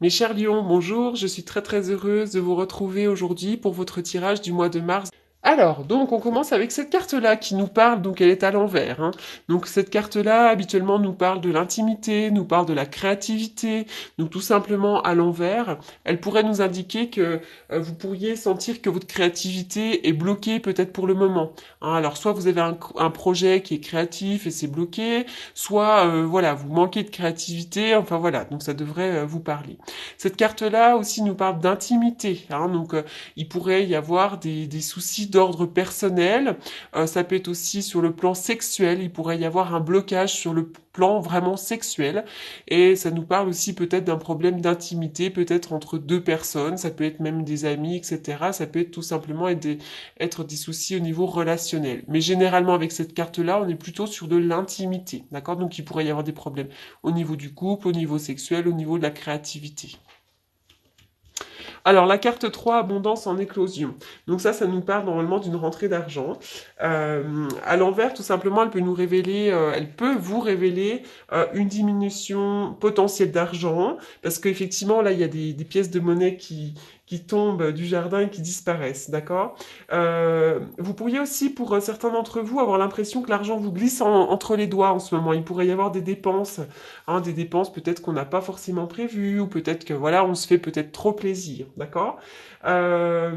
Mes chers lions, bonjour, je suis très heureuse de vous retrouver aujourd'hui pour votre tirage du mois de mars. Alors, donc on commence avec cette carte-là qui nous parle, donc elle est à l'envers, hein. Donc cette carte-là, habituellement, nous parle de l'intimité, nous parle de la créativité, donc tout simplement à l'envers. Elle pourrait nous indiquer que vous pourriez sentir que votre créativité est bloquée peut-être pour le moment, hein. Alors soit vous avez un projet qui est créatif et c'est bloqué, soit voilà, vous manquez de créativité, enfin voilà, donc ça devrait vous parler. Cette carte-là aussi nous parle d'intimité, hein, donc il pourrait y avoir des soucis d'ordre personnel, ça peut être aussi sur le plan sexuel, il pourrait y avoir un blocage sur le plan vraiment sexuel, et ça nous parle aussi peut-être d'un problème d'intimité, peut-être entre deux personnes, ça peut être même des amis, etc. Ça peut être tout simplement être des soucis au niveau relationnel. Mais généralement avec cette carte-là, on est plutôt sur de l'intimité, d'accord? Donc il pourrait y avoir des problèmes au niveau du couple, au niveau sexuel, au niveau de la créativité. Alors, la carte 3, abondance en éclosion. Donc ça nous parle normalement d'une rentrée d'argent. À l'envers, tout simplement, elle peut vous révéler une diminution potentielle d'argent, parce qu'effectivement, là, il y a des pièces de monnaie qui tombent du jardin et qui disparaissent, d'accord? Vous pourriez aussi, pour certains d'entre vous, avoir l'impression que l'argent vous glisse entre les doigts en ce moment. Il pourrait y avoir des dépenses peut-être qu'on n'a pas forcément prévues, ou peut-être que voilà, on se fait peut-être trop plaisir, d'accord? Euh,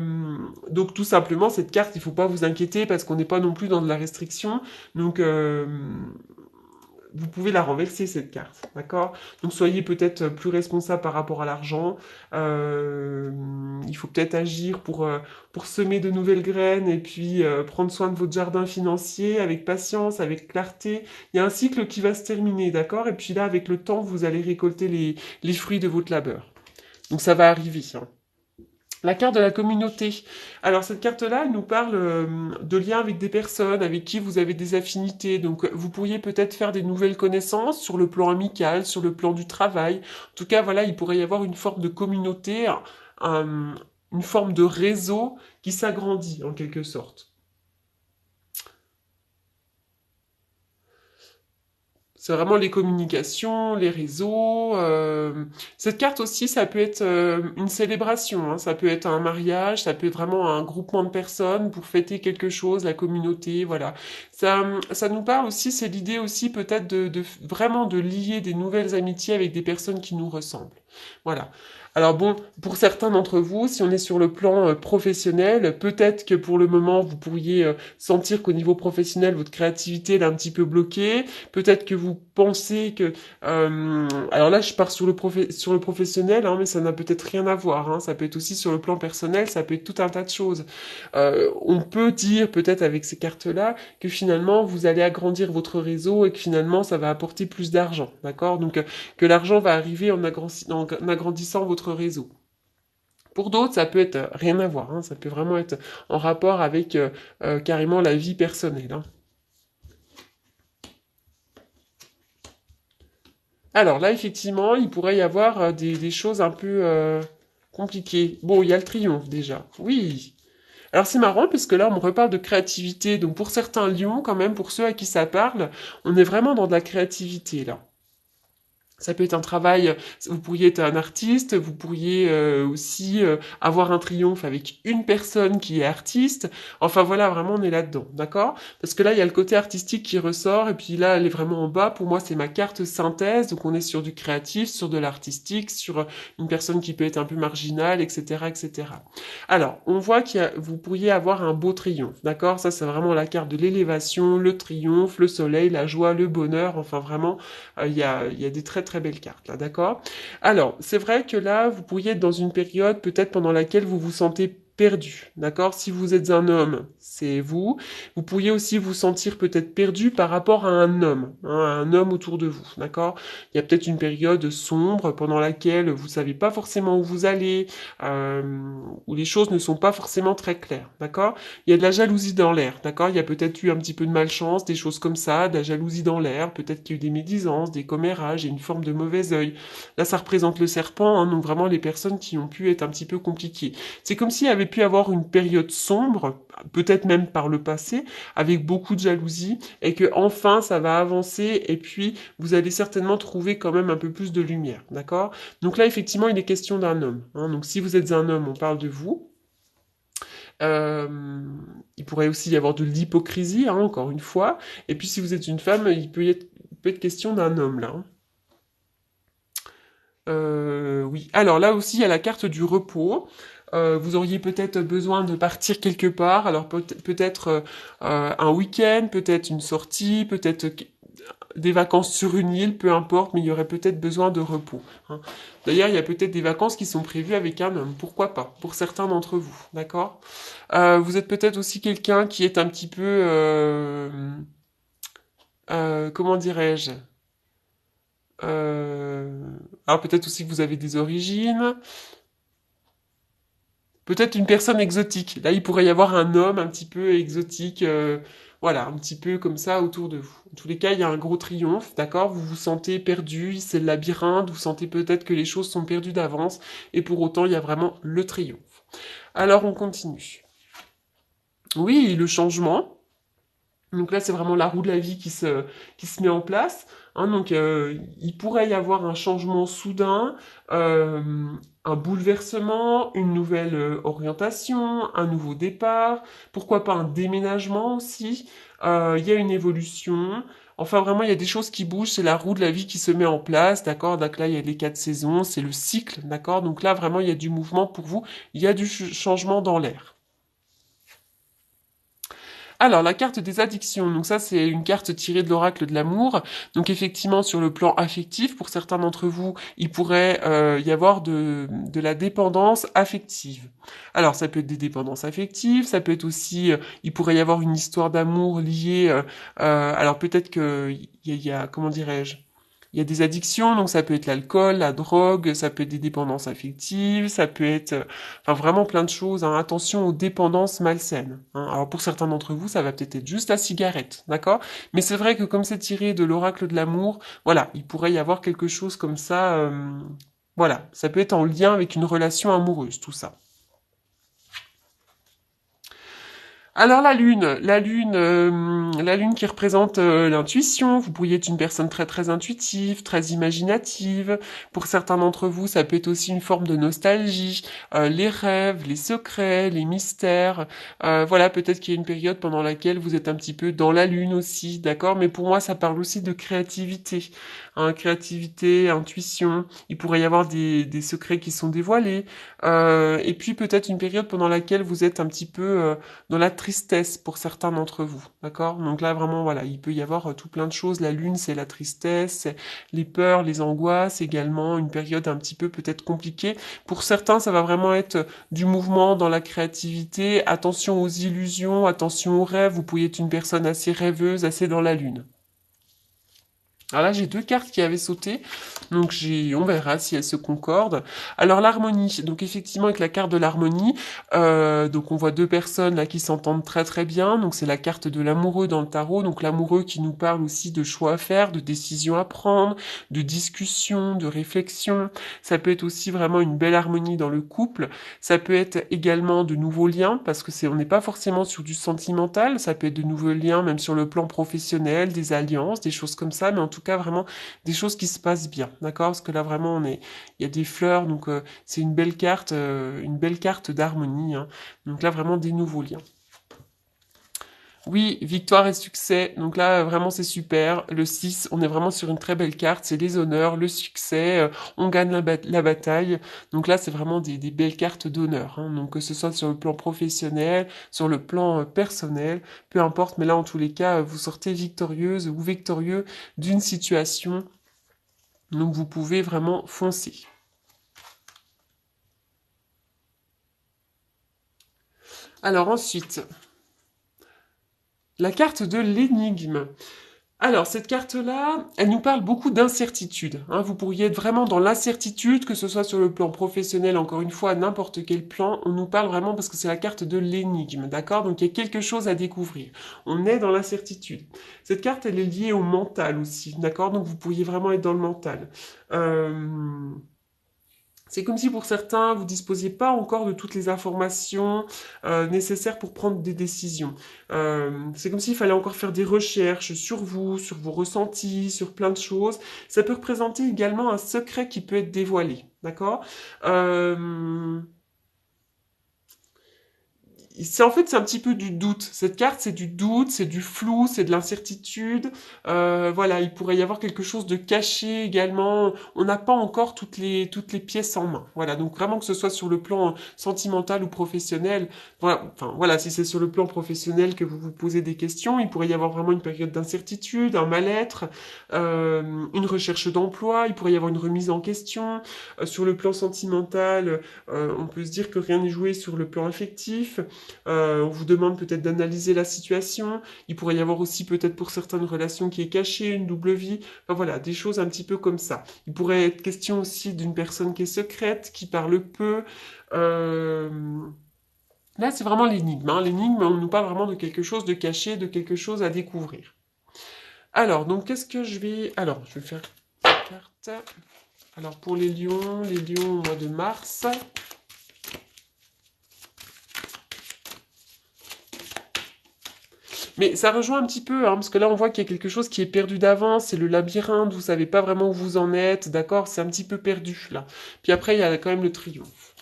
donc tout simplement, cette carte, il ne faut pas vous inquiéter parce qu'on n'est pas non plus dans de la restriction. Donc vous pouvez la renverser cette carte, d'accord? Donc soyez peut-être plus responsable par rapport à l'argent. Euh, il faut peut-être agir pour semer de nouvelles graines et puis prendre soin de votre jardin financier avec patience, avec clarté. Il y a un cycle qui va se terminer, d'accord? Et puis là, avec le temps, vous allez récolter les fruits de votre labeur. Donc ça va arriver, hein. La carte de la communauté. Alors cette carte-là, elle nous parle de liens avec des personnes avec qui vous avez des affinités. Donc vous pourriez peut-être faire des nouvelles connaissances sur le plan amical, sur le plan du travail. En tout cas, voilà, il pourrait y avoir une forme de communauté, un- une forme de réseau qui s'agrandit en quelque sorte. C'est vraiment les communications, les réseaux. Cette carte aussi, ça peut être une célébration, hein. Ça peut être un mariage, ça peut être vraiment un groupement de personnes pour fêter quelque chose, la communauté, voilà. Ça nous parle aussi, c'est l'idée aussi peut-être de vraiment de lier des nouvelles amitiés avec des personnes qui nous ressemblent. Voilà. Alors bon, pour certains d'entre vous, si on est sur le plan professionnel, peut-être que pour le moment, vous pourriez sentir qu'au niveau professionnel, votre créativité elle est un petit peu bloquée. Peut-être que vous pensez que... alors là, je pars sur le professionnel, hein, mais ça n'a peut-être rien à voir, hein. Ça peut être aussi sur le plan personnel, ça peut être tout un tas de choses. On peut dire peut-être avec ces cartes-là que finalement, vous allez agrandir votre réseau et que finalement, ça va apporter plus d'argent, d'accord? Donc, que l'argent va arriver en agrandissant votre réseau. Pour d'autres, ça peut être rien à voir, hein. Ça peut vraiment être en rapport avec carrément la vie personnelle, hein. Alors là, effectivement, il pourrait y avoir des choses un peu compliquées. Bon, il y a le triomphe déjà. Oui. Alors c'est marrant parce que là, on me reparle de créativité. Donc pour certains lions, quand même, pour ceux à qui ça parle, on est vraiment dans de la créativité là. Ça peut être un travail, vous pourriez être un artiste, vous pourriez aussi avoir un triomphe avec une personne qui est artiste. Enfin voilà, vraiment on est là-dedans, d'accord? Parce que là, il y a le côté artistique qui ressort, et puis là, elle est vraiment en bas. Pour moi, c'est ma carte synthèse, donc on est sur du créatif, sur de l'artistique, sur une personne qui peut être un peu marginale, etc., etc. Alors, on voit vous pourriez avoir un beau triomphe, d'accord? Ça, c'est vraiment la carte de l'élévation, le triomphe, le soleil, la joie, le bonheur, enfin vraiment il y a des très belles cartes là, d'accord? Alors, c'est vrai que là, vous pourriez être dans une période peut-être pendant laquelle vous vous sentez perdu, d'accord? Si vous êtes un homme, c'est vous. Vous pourriez aussi vous sentir peut-être perdu par rapport à un homme, hein, à un homme autour de vous, d'accord? Il y a peut-être une période sombre pendant laquelle vous savez pas forcément où vous allez, euh, où les choses ne sont pas forcément très claires, d'accord? Il y a de la jalousie dans l'air, d'accord? Il y a peut-être eu un petit peu de malchance, des choses comme ça, de la jalousie dans l'air, peut-être qu'il y a eu des médisances, des commérages et une forme de mauvais œil. Là, ça représente le serpent, hein, donc vraiment les personnes qui ont pu être un petit peu compliquées. C'est comme s'il y avait pu avoir une période sombre, peut-être même par le passé, avec beaucoup de jalousie, et que enfin ça va avancer, et puis vous allez certainement trouver quand même un peu plus de lumière, d'accord? Donc là, effectivement, il est question d'un homme, hein. Donc si vous êtes un homme, on parle de vous. Euh, il pourrait aussi y avoir de l'hypocrisie, hein, encore une fois. Et puis si vous êtes une femme, il peut être question d'un homme, là, hein. Oui. Alors là aussi, il y a la carte du repos. Vous auriez peut-être besoin de partir quelque part. Alors peut-être un week-end, peut-être une sortie, peut-être des vacances sur une île, peu importe, mais il y aurait peut-être besoin de repos, hein. D'ailleurs, il y a peut-être des vacances qui sont prévues avec un homme. Pourquoi pas? Pour certains d'entre vous, d'accord? Vous êtes peut-être aussi quelqu'un qui est un petit peu, comment dirais-je? Euh, alors peut-être aussi que vous avez des origines, peut-être une personne exotique. Là, il pourrait y avoir un homme un petit peu exotique, voilà, un petit peu comme ça autour de vous. En tous les cas, il y a un gros triomphe, d'accord? Vous vous sentez perdu, c'est le labyrinthe, vous sentez peut-être que les choses sont perdues d'avance, et pour autant, il y a vraiment le triomphe. Alors, on continue. Oui, le changement. Donc là, c'est vraiment la roue de la vie qui se met en place, hein. Donc, il pourrait y avoir un changement soudain, euh, un bouleversement, une nouvelle orientation, un nouveau départ, pourquoi pas un déménagement aussi. Il y a une évolution. Enfin, vraiment, il y a des choses qui bougent, c'est la roue de la vie qui se met en place, d'accord? Donc là, il y a les 4 saisons, c'est le cycle, d'accord? Donc là, vraiment, il y a du mouvement pour vous, il y a du changement dans l'air. Alors, la carte des addictions, donc ça c'est une carte tirée de l'oracle de l'amour. Donc effectivement, sur le plan affectif, pour certains d'entre vous, il pourrait y avoir de la dépendance affective. Alors, ça peut être des dépendances affectives, ça peut être aussi, il pourrait y avoir une histoire d'amour liée, alors peut-être que il y a, comment dirais-je, il y a des addictions, donc ça peut être l'alcool, la drogue, ça peut être des dépendances affectives, ça peut être, enfin vraiment plein de choses, hein. Attention aux dépendances malsaines, hein. Alors pour certains d'entre vous, ça va peut-être être juste la cigarette, d'accord? Mais c'est vrai que comme c'est tiré de l'oracle de l'amour, voilà, il pourrait y avoir quelque chose comme ça, voilà, ça peut être en lien avec une relation amoureuse, tout ça. Alors la lune qui représente l'intuition. Vous pourriez être une personne très très intuitive, très imaginative. Pour certains d'entre vous, ça peut être aussi une forme de nostalgie, les rêves, les secrets, les mystères. Voilà, peut-être qu'il y a une période pendant laquelle vous êtes un petit peu dans la lune aussi, d'accord? Mais pour moi, ça parle aussi de créativité, hein, créativité, intuition. Il pourrait y avoir des secrets qui sont dévoilés. Et puis peut-être une période pendant laquelle vous êtes un petit peu dans la tristesse pour certains d'entre vous, d'accord? Donc là, vraiment, voilà, il peut y avoir tout plein de choses. La lune, c'est la tristesse, c'est les peurs, les angoisses, également une période un petit peu peut-être compliquée. Pour certains, ça va vraiment être du mouvement dans la créativité. Attention aux illusions, attention aux rêves. Vous pouvez être une personne assez rêveuse, assez dans la lune. Alors là, j'ai deux cartes qui avaient sauté, donc on verra si elles se concordent. Alors l'harmonie, donc effectivement avec la carte de l'harmonie, donc on voit deux personnes là qui s'entendent très très bien. Donc c'est la carte de l'amoureux dans le tarot, donc l'amoureux qui nous parle aussi de choix à faire, de décisions à prendre, de discussions, de réflexions. Ça peut être aussi vraiment une belle harmonie dans le couple. Ça peut être également de nouveaux liens, parce que on n'est pas forcément sur du sentimental. Ça peut être de nouveaux liens, même sur le plan professionnel, des alliances, des choses comme ça, mais en tout cas vraiment des choses qui se passent bien, d'accord? Parce que là vraiment il y a des fleurs, donc c'est une belle carte d'harmonie, hein. Donc là vraiment des nouveaux liens. Oui, victoire et succès. Donc là, vraiment, c'est super. Le 6, on est vraiment sur une très belle carte. C'est les honneurs, le succès, on gagne la bataille. Donc là, c'est vraiment des belles cartes d'honneur, hein. Donc que ce soit sur le plan professionnel, sur le plan personnel, peu importe. Mais là, en tous les cas, vous sortez victorieuse ou victorieux d'une situation. Donc vous pouvez vraiment foncer. Alors ensuite, la carte de l'énigme. Alors, cette carte-là, elle nous parle beaucoup d'incertitude, hein. Vous pourriez être vraiment dans l'incertitude, que ce soit sur le plan professionnel, encore une fois, à n'importe quel plan. On nous parle vraiment parce que c'est la carte de l'énigme, d'accord? Donc, il y a quelque chose à découvrir. On est dans l'incertitude. Cette carte, elle est liée au mental aussi, d'accord? Donc, vous pourriez vraiment être dans le mental. Euh, C'est comme si pour certains, vous disposiez pas encore de toutes les informations nécessaires pour prendre des décisions. C'est comme s'il fallait encore faire des recherches sur vous, sur vos ressentis, sur plein de choses. Ça peut représenter également un secret qui peut être dévoilé, d'accord. euh, c'est en fait c'est un petit peu du doute. Cette carte c'est du doute, c'est du flou, c'est de l'incertitude. Voilà, il pourrait y avoir quelque chose de caché également. On n'a pas encore toutes les pièces en main. Voilà, donc vraiment que ce soit sur le plan sentimental ou professionnel. Voilà, enfin voilà, si c'est sur le plan professionnel que vous vous posez des questions, il pourrait y avoir vraiment une période d'incertitude, un mal-être, une recherche d'emploi. Il pourrait y avoir une remise en question. Sur le plan sentimental, on peut se dire que rien n'est joué sur le plan affectif. On vous demande peut-être d'analyser la situation. Il pourrait y avoir aussi peut-être pour certaines relations qui est cachée, une double vie. Enfin voilà, des choses un petit peu comme ça. Il pourrait être question aussi d'une personne qui est secrète, qui parle peu. Euh, Là, c'est vraiment l'énigme. Hein. L'énigme, on nous parle vraiment de quelque chose de caché, de quelque chose à découvrir. Alors, donc, qu'est-ce que je vais... Alors, je vais faire une carte. Alors, pour les lions au mois de mars... Mais ça rejoint un petit peu, hein, parce que là on voit qu'il y a quelque chose qui est perdu d'avance, c'est le labyrinthe, vous savez pas vraiment où vous en êtes, d'accord, c'est un petit peu perdu là. Puis après il y a quand même le triomphe.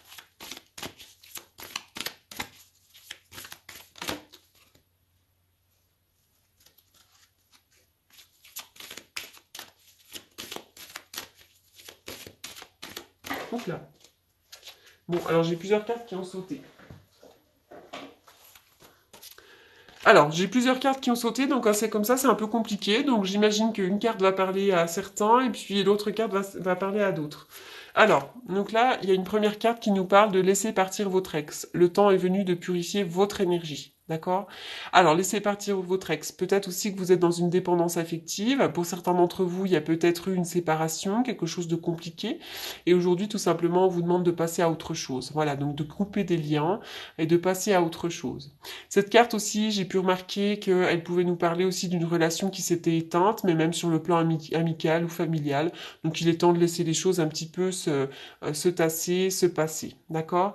Donc là. Bon, alors j'ai plusieurs cartes qui ont sauté. Alors, j'ai plusieurs cartes qui ont sauté, donc quand c'est comme ça, c'est un peu compliqué. Donc j'imagine qu'une carte va parler à certains, et puis l'autre carte va parler à d'autres. Alors, donc là, il y a une première carte qui nous parle de laisser partir votre ex. Le temps est venu de purifier votre énergie. D'accord. Alors, laissez partir votre ex. Peut-être aussi que vous êtes dans une dépendance affective. Pour certains d'entre vous, il y a peut-être eu une séparation, quelque chose de compliqué. Et aujourd'hui, tout simplement, on vous demande de passer à autre chose. Voilà, donc de couper des liens et de passer à autre chose. Cette carte aussi, j'ai pu remarquer qu'elle pouvait nous parler aussi d'une relation qui s'était éteinte, mais même sur le plan amical ou familial. Donc, il est temps de laisser les choses un petit peu se tasser, se passer. D'accord.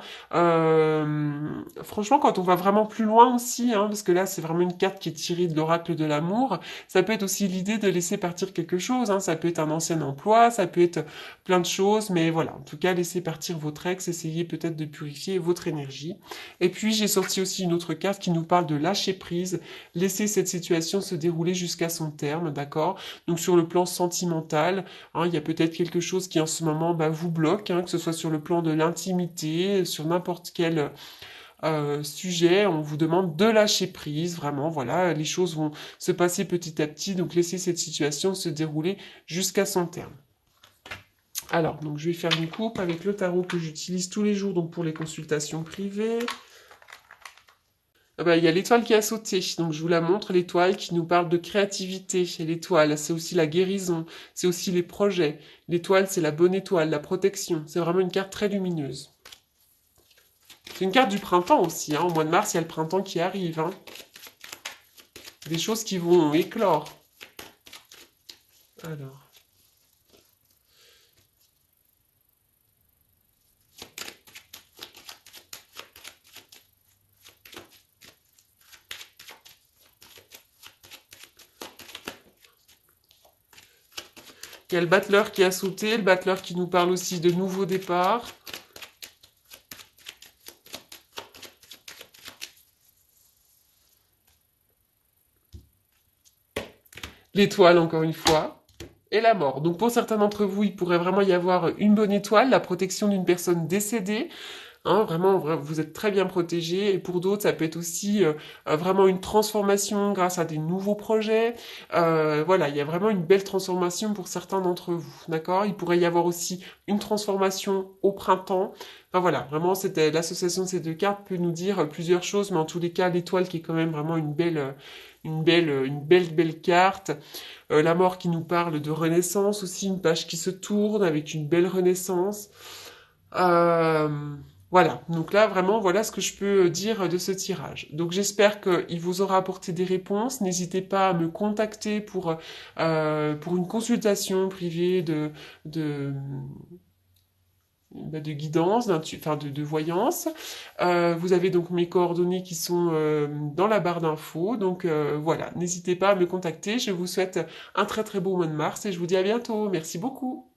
Franchement, quand on va vraiment plus loin aussi, hein, parce que là, c'est vraiment une carte qui est tirée de l'oracle de l'amour, ça peut être aussi l'idée de laisser partir quelque chose. Hein. Ça peut être un ancien emploi, ça peut être plein de choses, mais voilà. En tout cas, laissez partir votre ex, essayez peut-être de purifier votre énergie. Et puis, j'ai sorti aussi une autre carte qui nous parle de lâcher prise, laisser cette situation se dérouler jusqu'à son terme, d'accord. Donc, sur le plan sentimental, hein, il y a peut-être quelque chose qui en ce moment vous bloque, hein, que ce soit sur le plan de l'intimité, sur n'importe quel sujet, on vous demande de lâcher prise, vraiment, voilà, les choses vont se passer petit à petit, donc laissez cette situation se dérouler jusqu'à son terme. Alors, donc je vais faire une coupe avec le tarot que j'utilise tous les jours, donc pour les consultations privées. Ah bah, il y a l'étoile qui a sauté, donc je vous la montre, l'étoile qui nous parle de créativité. Et l'étoile, c'est aussi la guérison, c'est aussi les projets. L'étoile, c'est la bonne étoile, la protection. C'est vraiment une carte très lumineuse. C'est une carte du printemps aussi, hein. Au mois de mars, il y a le printemps qui arrive. Hein. Des choses qui vont éclore. Alors. Il y a le battleur qui a sauté, le battleur qui nous parle aussi de nouveaux départs. L'étoile, encore une fois. Et la mort. Donc pour certains d'entre vous, il pourrait vraiment y avoir une bonne étoile, la protection d'une personne décédée. Hein, vraiment, vous êtes très bien protégé. Et pour d'autres, ça peut être aussi vraiment une transformation grâce à des nouveaux projets. Voilà, il y a vraiment une belle transformation pour certains d'entre vous. D'accord. Il pourrait y avoir aussi une transformation au printemps. Enfin voilà, vraiment, c'était l'association de ces deux cartes peut nous dire plusieurs choses, mais en tous les cas, l'étoile qui est quand même vraiment une belle carte. La mort qui nous parle de renaissance aussi, une page qui se tourne avec une belle renaissance. Euh, voilà, donc là vraiment voilà ce que je peux dire de ce tirage. Donc j'espère qu'il vous aura apporté des réponses. N'hésitez pas à me contacter pour une consultation privée de de guidance, enfin de voyance. Vous avez donc mes coordonnées qui sont dans la barre d'infos. Donc voilà, n'hésitez pas à me contacter. Je vous souhaite un très très beau mois de mars et je vous dis à bientôt. Merci beaucoup.